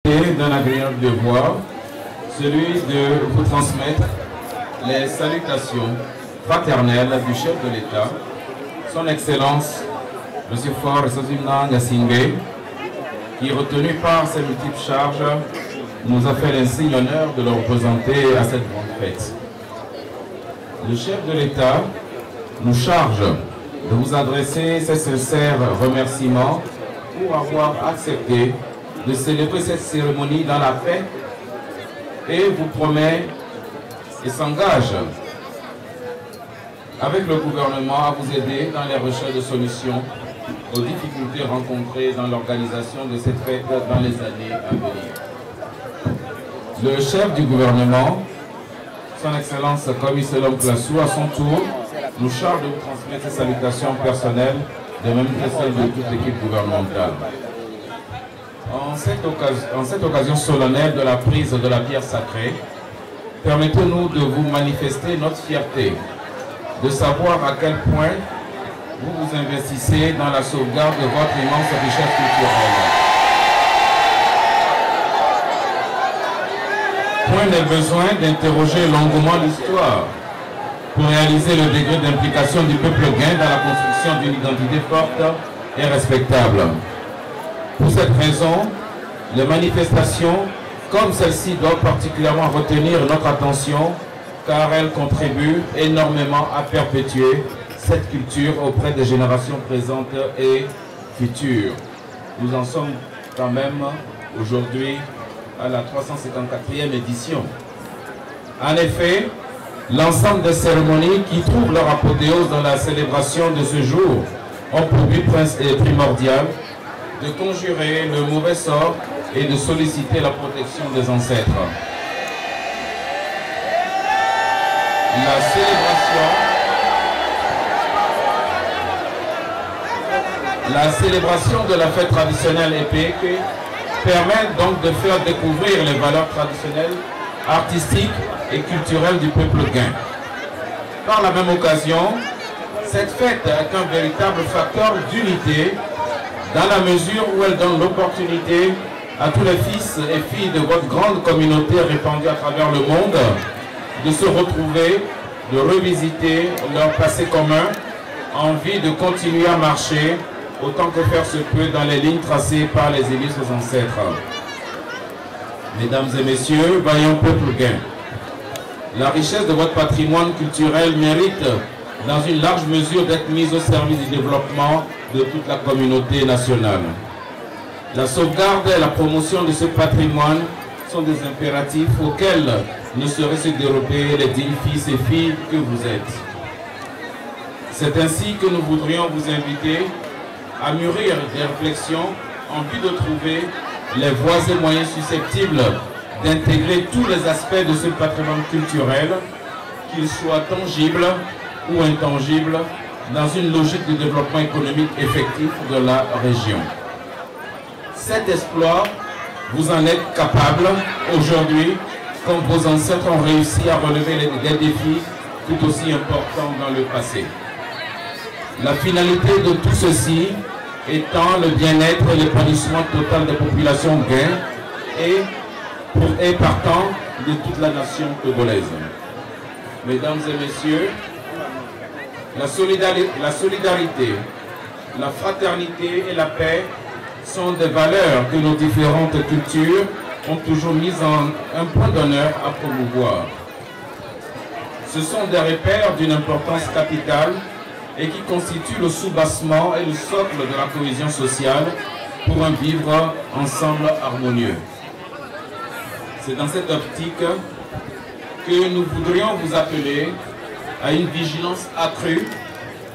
d'un agréable devoir, celui de vous transmettre les salutations fraternelles du chef de l'État, son Excellence, M. Faure Esazimana Gnassingbé, qui, retenu par ses multiples charges, nous a fait l'insigne honneur de le représenter à cette grande fête. Le chef de l'État nous charge de vous adresser ses sincères remerciements pour avoir accepté de célébrer cette cérémonie dans la paix et vous promet et s'engage avec le gouvernement à vous aider dans les recherches de solutions aux difficultés rencontrées dans l'organisation de cette fête dans les années à venir. Le chef du gouvernement, son Excellence Komi Selom Klassou, à son tour, nous charge de vous transmettre ses salutations personnelles, de même que celles de toute l'équipe gouvernementale. En cette occasion solennelle de la prise de la pierre sacrée, permettez-nous de vous manifester notre fierté, de savoir à quel point vous vous investissez dans la sauvegarde de votre immense richesse culturelle. Point n'est besoin d'interroger longuement l'histoire pour réaliser le degré d'implication du peuple gain dans la construction d'une identité forte et respectable. Pour cette raison, les manifestations comme celle-ci doivent particulièrement retenir notre attention car elles contribuent énormément à perpétuer cette culture auprès des générations présentes et futures. Nous en sommes quand même aujourd'hui à la 354e édition. En effet, l'ensemble des cérémonies qui trouvent leur apothéose dans la célébration de ce jour ont pour but primordial de conjurer le mauvais sort et de solliciter la protection des ancêtres. La célébration de la fête traditionnelle Epeke permet donc de faire découvrir les valeurs traditionnelles, artistiques et culturelles du peuple gain. Par la même occasion, cette fête est un véritable facteur d'unité dans la mesure où elle donne l'opportunité à tous les fils et filles de votre grande communauté répandue à travers le monde de se retrouver, de revisiter leur passé commun en vue de continuer à marcher autant que faire se peut dans les lignes tracées par les illustres ancêtres. Mesdames et messieurs, vaillants peuple gain, la richesse de votre patrimoine culturel mérite dans une large mesure d'être mise au service du développement de toute la communauté nationale. La sauvegarde et la promotion de ce patrimoine sont des impératifs auxquels ne sauraient se dérober les dignes fils et filles que vous êtes. C'est ainsi que nous voudrions vous inviter à mûrir des réflexions en vue de trouver les voies et moyens susceptibles d'intégrer tous les aspects de ce patrimoine culturel, qu'ils soient tangibles ou intangibles, dans une logique de développement économique effectif de la région. Cet exploit, vous en êtes capable aujourd'hui, comme vos ancêtres ont réussi à relever des défis tout aussi importants dans le passé. La finalité de tout ceci étant le bien-être et l'épanouissement total des populations gain et partant de toute la nation togolaise. Mesdames et messieurs, la solidarité, la fraternité et la paix sont des valeurs que nos différentes cultures ont toujours mises en un point d'honneur à promouvoir. Ce sont des repères d'une importance capitale et qui constituent le soubassement et le socle de la cohésion sociale pour un vivre ensemble harmonieux. C'est dans cette optique que nous voudrions vous appeler à une vigilance accrue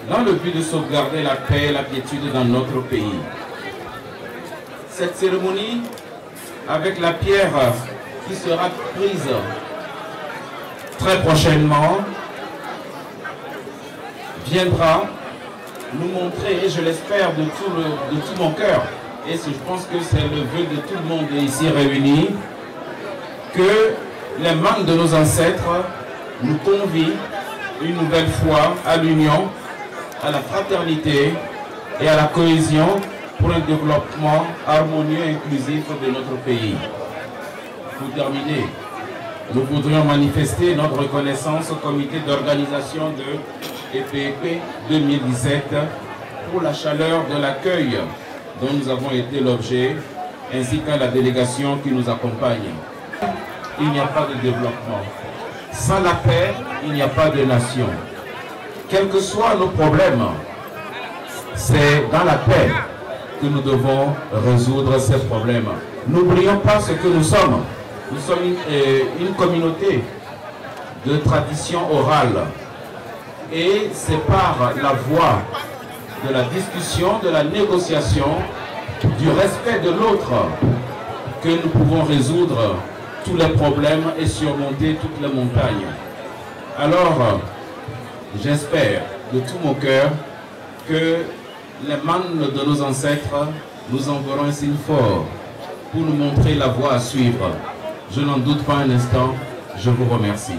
dans le but de sauvegarder la paix et la quiétude dans notre pays. Cette cérémonie, avec la pierre qui sera prise très prochainement, viendra nous montrer, et je l'espère de tout mon cœur, et je pense que c'est le vœu de tout le monde ici réuni, que les membres de nos ancêtres nous convient une nouvelle fois à l'union, à la fraternité et à la cohésion pour un développement harmonieux et inclusif de notre pays. Pour terminer, nous voudrions manifester notre reconnaissance au comité d'organisation de EPEP 2017 pour la chaleur de l'accueil dont nous avons été l'objet, ainsi qu'à la délégation qui nous accompagne. Il n'y a pas de développement. Sans la paix, il n'y a pas de nation. Quels que soient nos problèmes, c'est dans la paix que nous devons résoudre ces problèmes. N'oublions pas ce que nous sommes. Nous sommes une communauté de tradition orale. Et c'est par la voie de la discussion, de la négociation, du respect de l'autre que nous pouvons résoudre tous les problèmes et surmonter toutes les montagnes. Alors, j'espère de tout mon cœur que les mannes de nos ancêtres nous enverront un signe fort pour nous montrer la voie à suivre. Je n'en doute pas un instant. Je vous remercie.